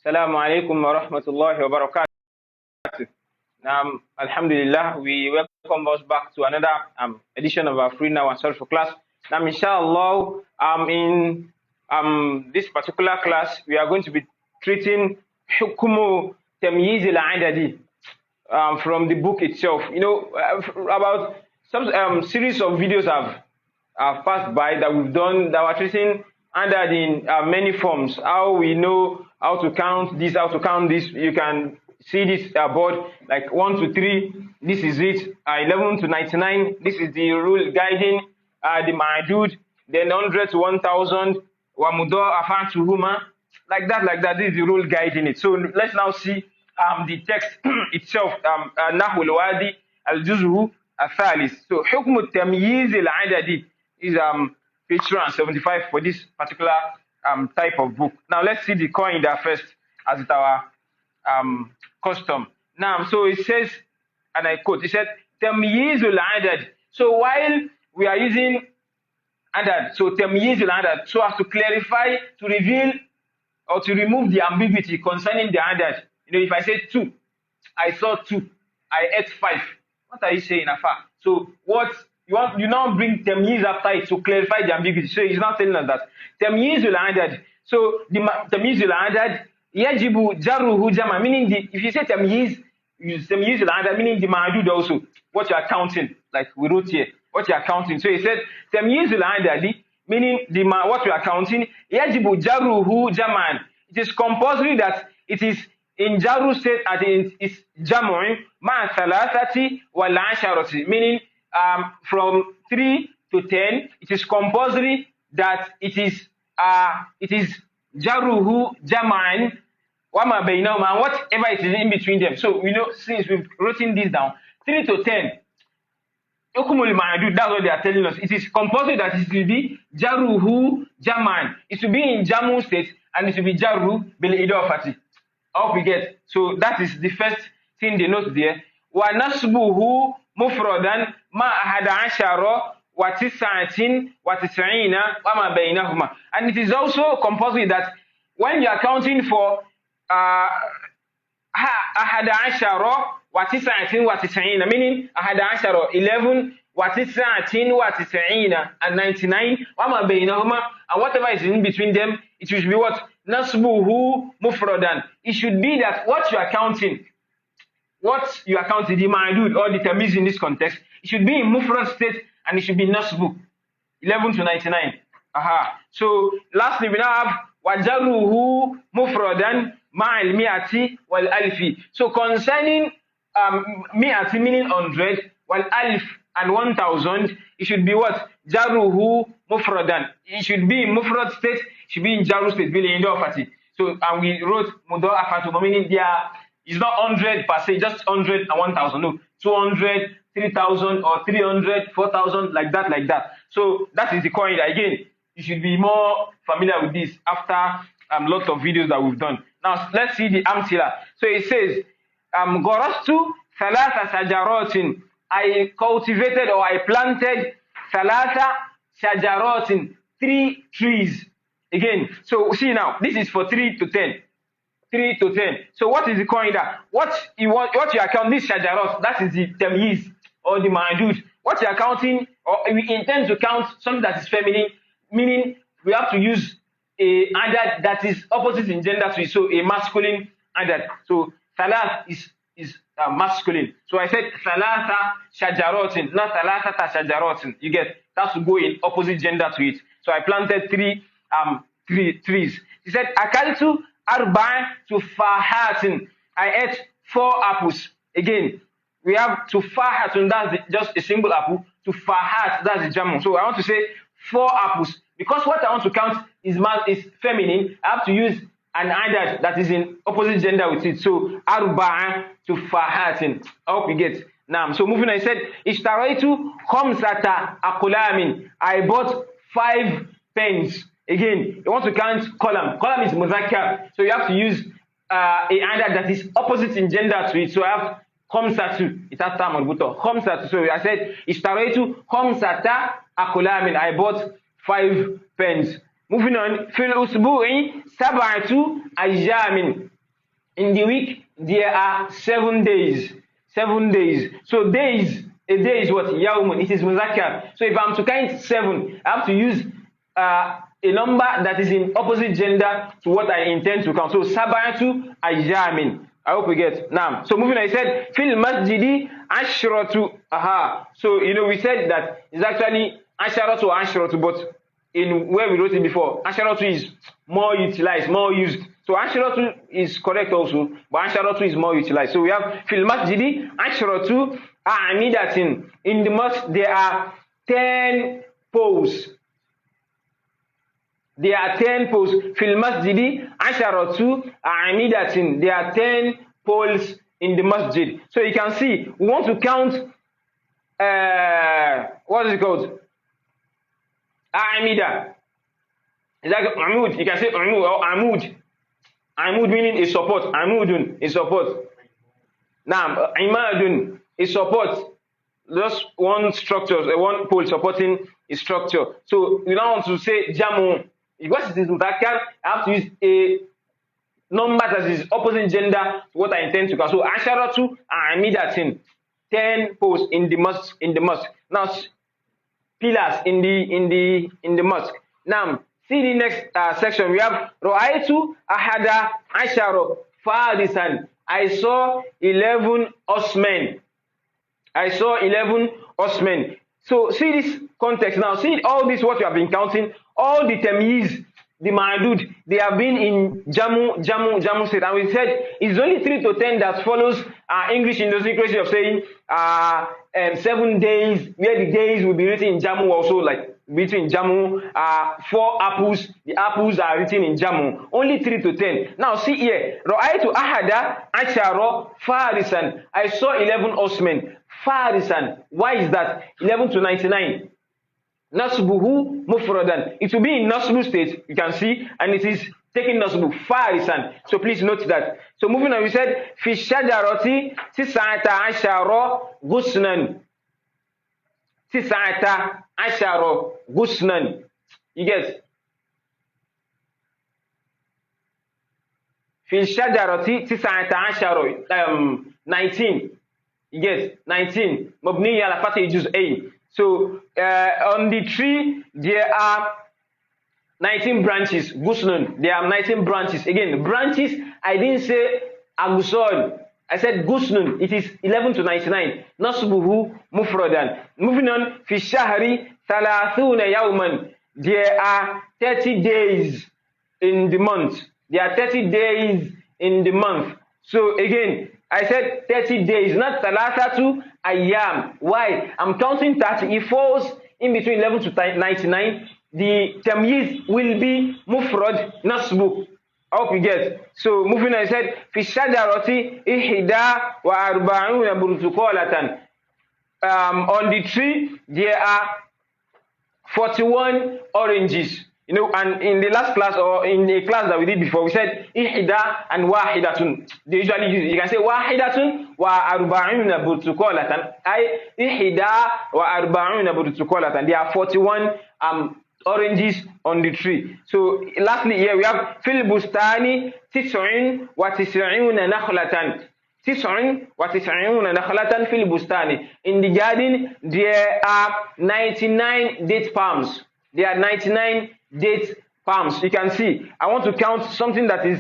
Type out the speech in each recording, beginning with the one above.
Assalamu alaikum wa rahmatullahi wa barakatuh. Alhamdulillah, we welcome us back to another edition of our free Nahw and Solve for class. Now, inshallah, in this particular class, we are going to be treating Hukumu Tamyiz al-Adadi from the book itself. You know, about some series of videos have passed by that we've done that were treating adad in many forms. How we know how to count this, how to count this. You can see this board like 1 to 3. This is it. 11 to 99. This is the rule guiding the ma'dud. Then 100 to 1000. Wa mudha'afan to huma. Like that. This is the rule guiding it. So let's now see the text itself. Nahwul wadi al-juz'u al-thalith. So hukm tamyiz al-adadi is page 275 for this particular type of book. Now let's see the coin there first, as it's our custom. Now, so it says, and I quote, it said, Tamyizul adad. So while we are using adad, so Tamyizul adad, so as to clarify, to reveal, or to remove the ambiguity concerning the adad. You know, if I say 2, I saw 2, I ate 5. What are you saying, Afa? So what you now bring Tamyiz after it to clarify the ambiguity. So he's not telling us that. Tamyizul adad. So the Tamyizul adad, yajibu jarruhu jama, meaning if you say Tamyiz, use Tamyizul adad, meaning the ma'dud also, what you are counting, like we wrote here, what you are counting. So he said Tamyizul adadi, meaning what you are counting, yajibu jarruhu jaman. It is compulsory that it is in jarru state as in is jamu'in ma thalathati wal asharati, meaning from 3 to 10, it is compulsory that it is jaruhu jama'an wama bainahuma, and whatever it is in between them. So we know, since we've written this down, 3 to 10, hukumul ma'dud, that's what they are telling us. It is compulsory that it will be jaruhu jama'an. It will be in jamu state and it will be jaru bil idafati. How we get? So that is the first thing they note there. Wa nasbuhu mufradan ma ahada ashara wa tis'atin wa tis'ina wa ma bainahuma. And it is also compulsory that when you are counting for ahada ashara wa tis'atin wa tis'ina, meaning ahada ashara 11 wa tis'atin wa tis'ina and 99 wa ma bainahuma, and whatever is in between them, it should be what? Nasbuhu mufradan. It should be that what you are counting, the ma'dud or the tamyiz in this context, it should be in mufrad state and it should be nasbu, 11 to 99. So lastly, we now have wajaruhu mufradan ma'al mi'ati wal alfi. So concerning mi'ati, meaning 100, wal alf and 1000, it should be what? Jaruhu mufradan. It should be in mufrad state, it should be in jaru state, bil idafati. So and we wrote mudha'afatu, meaning it's not 100 per se, just 100 and 1000. No, 200, 3000, or 300, 4000, like that. So that is the coin. Again, you should be more familiar with this after lots of videos that we've done. Now let's see the amthila. So it says, Gorostu thalatha shajaratin. I cultivated or I planted thalatha shajaratin, 3 trees. Again, so see now, this is for 3 to 10. 3 to 10. So what is the coin there? What you are counting, this shajarot, that is the tamyiz or the ma'dud. What you are counting, or we intend to count something that is feminine, meaning we have to use a adad that is opposite in gender to it, so a masculine adad. So thalath is masculine. So I said thalatha shajarotin, not thalathata shajarotin. You get, that's to go in opposite gender to it. So I planted 3 trees. He said akaltu arba'a tufahatin. I ate 4 apples. Again, we have tufahatun, that's just a single apple. Tufahat, that's the jamu. So I want to say 4 apples. Because what I want to count is feminine, I have to use an adad that is in opposite gender with it. So arba'a tufahatin. I hope you get. Now, so moving on, I said ishtaraitu khamsata aqlamin. I bought 5 pens. Again, you want to count column. Column is muzakkar, so you have to use a adad that is opposite in gender to it. So I have khamsatu. It has tam on buto. Khamsatu. So I said ishtaraitu khamsata aqlamin. I bought 5 pens. Moving on, fil usbu'i sab'atu ayyamin. In the week, there are 7 days. 7 days. So days, a day is what? Yawmun. It is muzakkar. So if I'm to count 7, I have to use a number that is in opposite gender to what I intend to count. So sab'atu ayyamin. I hope we get. Now, so moving on, I said fil masjidi ashratu. Aha. So we said that it's actually ashratu, but in where we wrote it before, ashratu is more utilized, more used. So ashratu is correct also, but ashratu is more utilized. So we have fil masjidi ashratu a'midatin. In the mosque there are 10 poles. There are 10 poles. Fil masjidi asharatu a'midatin. There are 10 poles in the masjid. So you can see, we want to count, what is it called? A'mida. It's like amud. You can say amud or amud. Amud meaning a support. Amudun is support. Now, imadun is support. Just one structure, one pole supporting a structure. So we now want to say jamu. Because it is mudhakkar, I have to use a number that is opposite gender to what I intend to count. So asharatu a'midatin, 10 posts in the mosque. Now pillars in the mosque. Now see the next section. We have ra'aytu ahada ashara farisan. I saw 11 horsemen. I saw 11 horsemen. So see this context now. See all this what you have been counting. All the tamyiz, the ma'dud, they have been in jamu state. And we said it's only 3 to 10 that follows English idiosyncrasy of saying 7 days, where the days will be written in jamu also, like between jamu, 4 apples, the apples are written in jamu. Only 3 to 10. Now see here, ra'aytu ahada ashara farisan. I saw 11 horsemen. Farisan. Why is that? 11 to 99. Nasbuhu mufradan. It will be in nasbu state, you can see, and it is taking nasbu farisan. So please note that. So moving on, we said fi shajarati tis'ata ashara ghusnan. Tis'ata ashara ghusnan. You get? Fi shajarati tis'ata ashara 19. You get? 19. Mabni ala fatih juz'ayn. So on the tree there are 19 branches. Gusnun, there are 19 branches. Again, branches, I didn't say agusol. I said gusnun. It is 11 to 99. Nasbuhu mufradan. Moving on, fi shahri thalathuna yawman. There are 30 days in the month. There are 30 days in the month. So again, I said 30 days, not thalathatu ayyam. Why? I'm counting 30. It falls in between 11 to 99. The tamyiz will be mufrad nasbu. I hope you get. So moving on, I said fi shajarati ihda wa arba'una burtuqalatan. On the tree there are 41 oranges. And in the last class, or in a class that we did before, we said ihda and wahidatun. They usually use, you can say wahidatun wa arba'una burtuqalatan. Ay ihda wa arba'una burtuqalatan. There are 41 oranges on the tree. So lastly here we have fil bustani tis'un wa tis'una nakhlatan. Tis'un wa tis'una nakhlatan fil bustani. In the garden there are 99 date palms. There are 99 date palms. You can see, I want to count something that is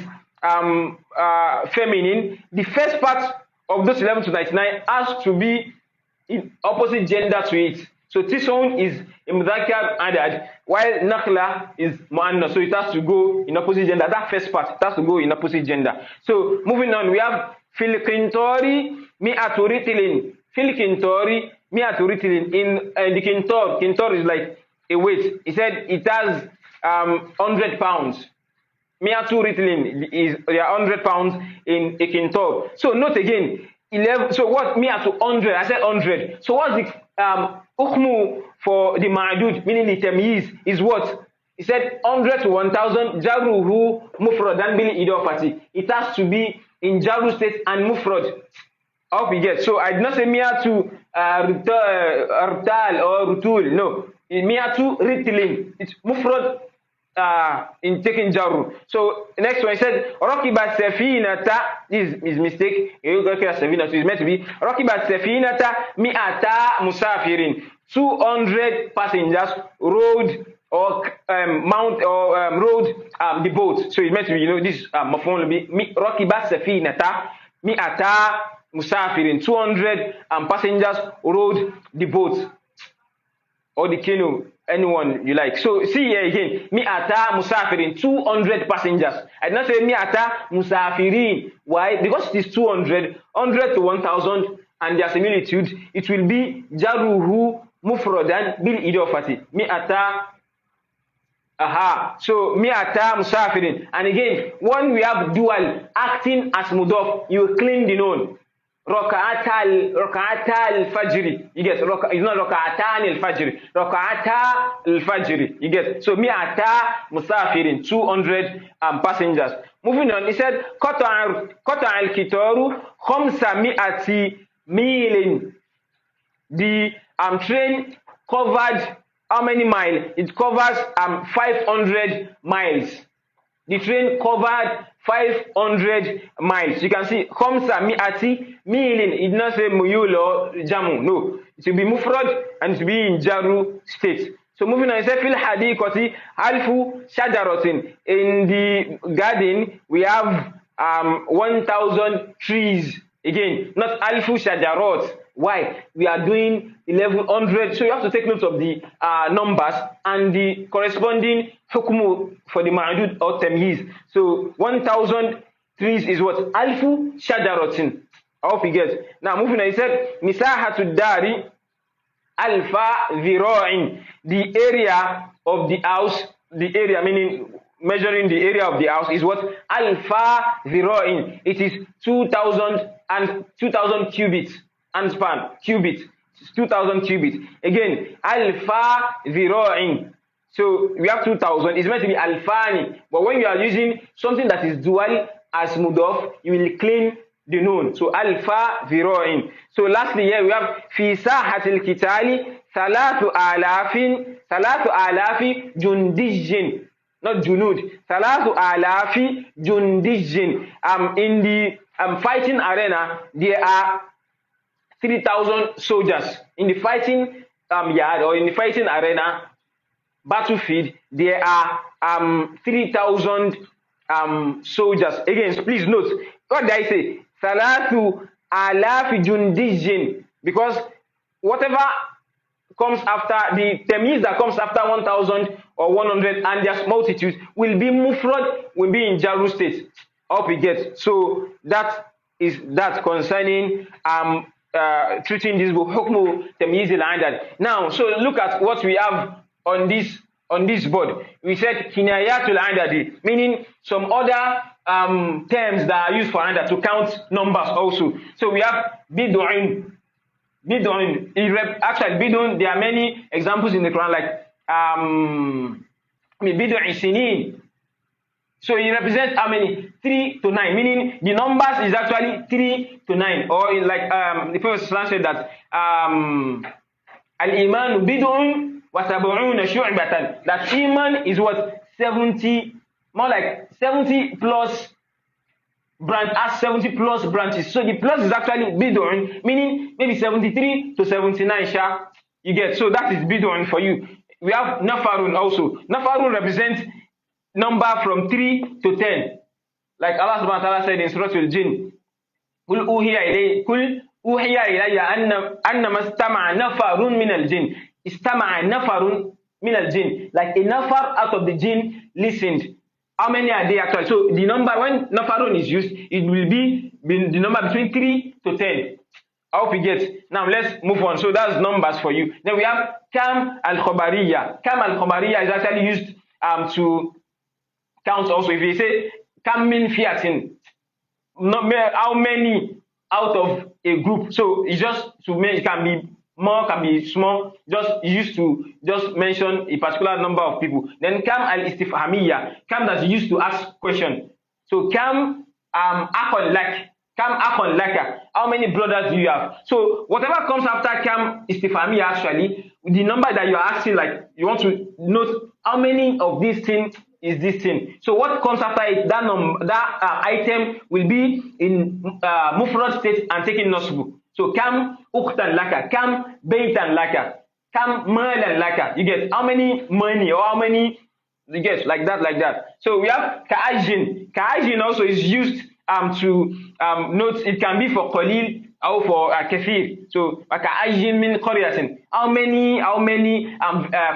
feminine. The first part of those 11 to 99 has to be in opposite gender to it. So Tishon is mudhakkar adad, while Nakhla is muannas. So it has to go in opposite gender. That first part, it has to go in opposite gender. So moving on, we have fil kintori mi'atu ritlin. Fil kintori mi'atu ritlin. In the kintor is like a weight. He said it has 100 pounds. Mi'atu ritlin is there are 100 pounds in a kintor. So note again, 11. So what mi'atu 100? I said 100. So what's the Ukhmu for the ma'dud, meaning the tamyiz, is what? He said 100 to 1000, Jaruhu mufradan bil idafati. It has to be in Jaru state and mufrad. I hope you get. So I did not say miya to rtal or rutul. No. Miya to ritlin. It's mufrad in taking jaru. So next one, he said rakiba safinata. This is mistake. Safinata is meant to be rakiba safinata mi'ata musafirin. 200 passengers rode or mount or rode the boat. So it's meant to be, this mafhum will be rakiba safinata mi'ata musafirin. 200 passengers rode the boat or the canoe, anyone you like. So see here again, mi'ata musafirin, 200 passengers. I did not say mi'ata musafirin. Why? Because it is 200, 100 to 1,000, and their similitude. It will be jaruhu mufrodan bil idofati. Mi'ata. Aha. So mi'ata musafirin. And again, when we have dual acting as mudof, you clean the noun. Raka'ata al-fajr. You get, it's not raka'atan al-fajr. Raka'ata al-fajr. You get. So mi'ata musafirin, 200 passengers. Moving on, he said qata'a al-kitaru khamsa mi'ati milin. The train covered how many miles? It covers 500 miles. The train covered 500 miles. You can see khamsa mi'ati milin. It did not say muyul or jamu. No, it will be mufrad and it will be in jaru state. So moving on, it says fil hadiqati alfu shajaratin. In the garden we have 1,000 trees. Again, not alfu shajarot. Why? We are doing 1,100. So you have to take note of the numbers and the corresponding hukmu for the ma'adud or tamyiz. So 1,000 trees is what? Alfu shajaratin. I hope you get. Now moving on, he said misahatu dari alfa dhira'in. The area of the house, the area meaning measuring the area of the house is what? Alfa dhira'in. It is 2,000 and 2,000 cubits. And span, cubit, 2,000 cubits. Again, alfa dhira'in. So we have 2,000. It's meant to be alfani. But when you are using something that is dual as mudof, you will clean the noun. So alfa dhira'in. So lastly here we have fi sahatil kitali salatu alafi jundijin. Not junud. Salatu alafi jundijin. In the fighting arena, there are 3,000 soldiers. In the fighting yard or in the fighting arena, battlefield, there are 3,000 soldiers. Again, please note, what did I say? Salatu alafi jundijin. Because whatever comes after, the tamiz that comes after 1,000 or 100 and their multitude will be mufrad, will be in jaru state. Up we get. So that is that concerning treating this book, hukmu tamyiz al-adad. Now, so look at what we have on this board. We said kinayatul adadi, meaning some other terms that are used for adad to count numbers also. So we have bid'un. Actually, bid'un, there are many examples in the Quran, like bid'un sinin. So it represents how many? 3 to 9, meaning the numbers is actually 3 to 9. Or like the Prophet said that al-iman bid'un wa sab'una shu'batan. That iman is what? 70, more like 70 plus branch, as 70 plus branches. So the plus is actually bid'un, meaning maybe 73 to 79 sha. You get. So that is bid'un for you. We have nafarun also. Nafarun represents number from 3 to 10. Like Allah subhanahu wa ta'ala said in Surah Al-Jinn, Kul uhiya ilayya annama istama'a nafarun min al-jinn. Istama'a nafarun min al-jinn. Like a nafar out of the jinn listened. How many are they actually? So the number, when nafarun is used, it will be the number between 3 to 10. I hope you get. Now let's move on. So that's numbers for you. Then we have kam al-khabariya. Kam al-khabariya is actually used to count also. If you say kam min fiatin, how many out of a group. So it's just to make, it can be more, can be small, just used to just mention a particular number of people. Then kam al-istifhamiyya, kam that's used to ask question. So kam akon lak, kam akon laka, how many brothers do you have? So whatever comes after kam istifhamiyya, actually the number that you're asking, like you want to note how many of this thing is this thing. So what comes after it, that item will be in mufrad state and taking nasbu. So kam ukhtan laka, kam baytan laka, kam malan laka. You get how many money or how many, you get like that. So we have ka'ajin. Ka'ajin also is used to note, it can be for qalil or for kathir. So ka'ajin min qaryatin. How many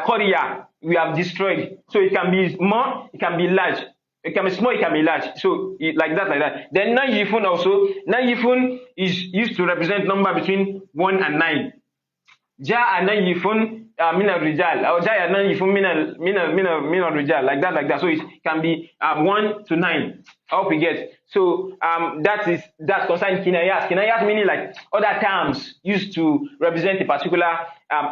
qarya we have destroyed. So it can be small, it can be large. It can be small, it can be large. So like that. Then najifun also. Najifun is used to represent number between 1 and 9. Ja'a najifun min al-rijal. Or ja'a najifun min al-rijal. Like that. So it can be 1 to 9. I hope you get. So that's concerning kinayat. Kinayat meaning like other terms used to represent a particular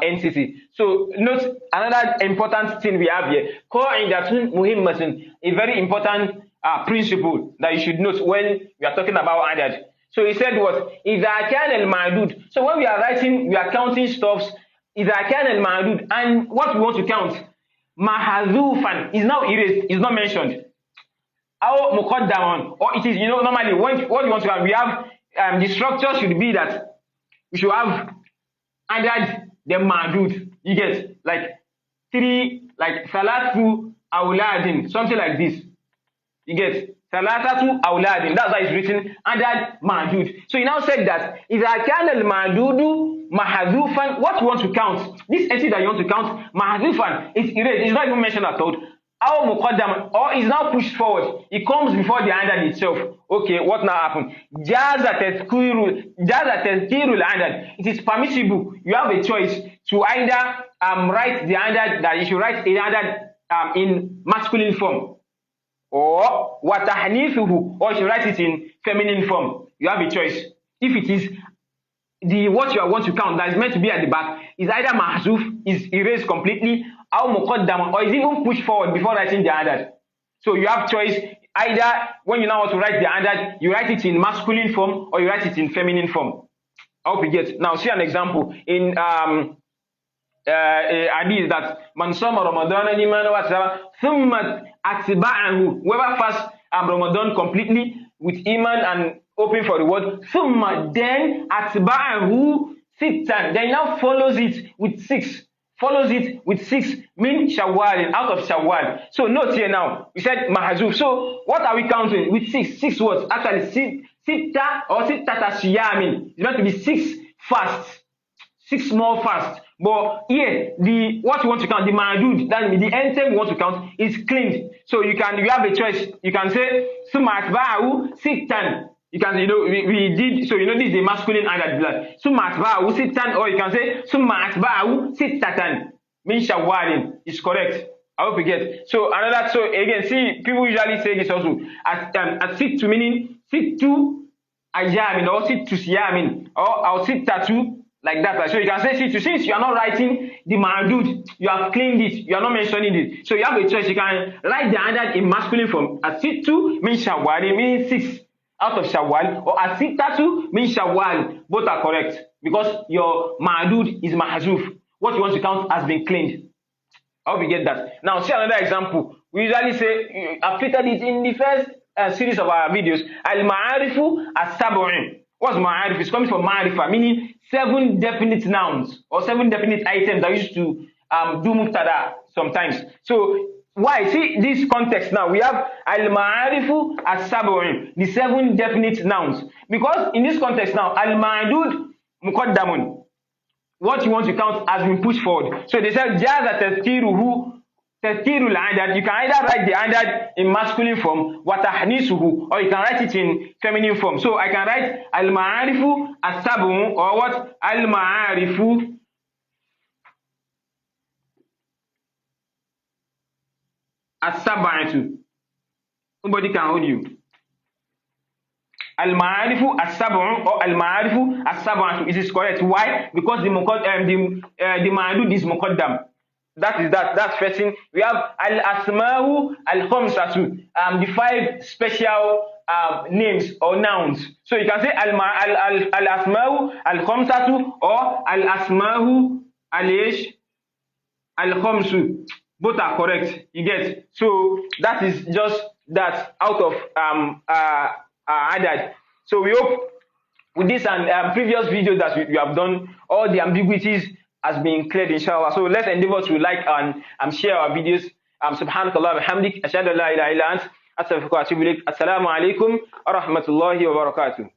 entity. So note another important thing we have here. Qa'idatun muhimmatun, a very important principle that you should note when we are talking about adad. So he said what? إذا كان المعدود. So when we are writing, we are counting stuffs. إذا كان المعدود, and what we want to count, mahadhufan, is now erased, is not mentioned. Or muqaddaman, or it is, normally what you want to have, we have the structure should be that we should have adad then ma'dud. You get like 3, like salatu awladin, something like this. You get salatatu awladin. That's how it's written, adad ma'dud. So he now said that idha kana al-ma'dudu mahadhufan, what you want to count, this entity that you want to count, mahadhufan, is erased, it's not even mentioned at all. Our muqaddam, or is now pushed forward. It comes before the adad itself. Okay, what now happened? Jaza tazkirul adad. It is permissible. You have a choice to either write the adad, that you should write the adad in masculine form, or watahnithuhu, or you should write it in feminine form. You have a choice. If it is what you want to count that is meant to be at the back is either mahzuf, is erased completely, or muqaddam, or is even pushed forward before writing the adad. So you have choice, either when you now want to write the adad, you write it in masculine form or you write it in feminine form. I hope you get. Now see an example in hadith that man sama Ramadan liman wa thumma atba'ahu, whoever fasts Ramadan completely with iman and hoping for reward, thumma, then atba'ahu sittan, then now follows it with 6. Min Shawwal, out of Shawwal. So note here now, we said mahazuf. So what are we counting with 6? 6 words. Actually, sitta or sittata siyamin. It's meant to be 6 fasts, 6 small fasts. But here, what you want to count, the ma'dud, that means the item you want to count is cleaned. So you have a choice. You can say summa atba'ahu sittan. You can, we did, so this is the masculine adad. Summa atba'ahu sittan, or you can say summa atba'ahu sittatan min shawwalin. It's correct. I hope you get. So again, see, people usually say this also as sittu, meaning sittu ayamin, or sittu siyamin, or sittatu, like that. So you can say sittu, since you are not writing the ma'dud, you have cleaned it, you are not mentioning it. So you have a choice. You can write the adad in masculine form as sittu min shawwalin, meaning 6 out of Shawwal, or as-sittatu min Shawwal. Both are correct because your ma'dud is mahzuf. What you want to count has been cleaned. I hope you get that. Now see another example. We usually say, I've treated it in the first series of our videos. Al-ma'arifu as-sab'un. What's ma'arif? It's coming from ma'arifa, meaning 7 definite nouns or 7 definite items that used to do mubtada sometimes. So why? See this context now. We have al-ma'arifu as-sab'un, the 7 definite nouns. Because in this context now, al-ma'dud muqaddamun, what you want to count has been pushed forward. So they said jaza tazkirul adad. You can either write the adad in masculine form, wa tahnisuhu, or you can write it in feminine form. So I can write al-ma'arifu as-sab'un, or what? Al-ma'arifu as-sab'atu. Nobody can hold you. Al-ma'arifu as-sab'u, or al-ma'arifu as-sab'atu. It is correct. Why? Because the ma'dud is muqaddam. That's first thing. We have al-asma'u al-khamsatu, the 5 special names or nouns. So you can say al-asma'u al-khamsatu, or al-asma'u al-khamsu. both are correct. You get? So that is just that out of adad. So we hope with this and previous videos that we have done, all the ambiguities has been cleared, inshallah. So let's endeavor to like and share our videos. Subhanakallah wa bihamdik, ashhadu an la ilaha illa ant, astaghfiruka wa atubu ilaik. Assalamu alaikum wa rahmatullahi wa barakatuh.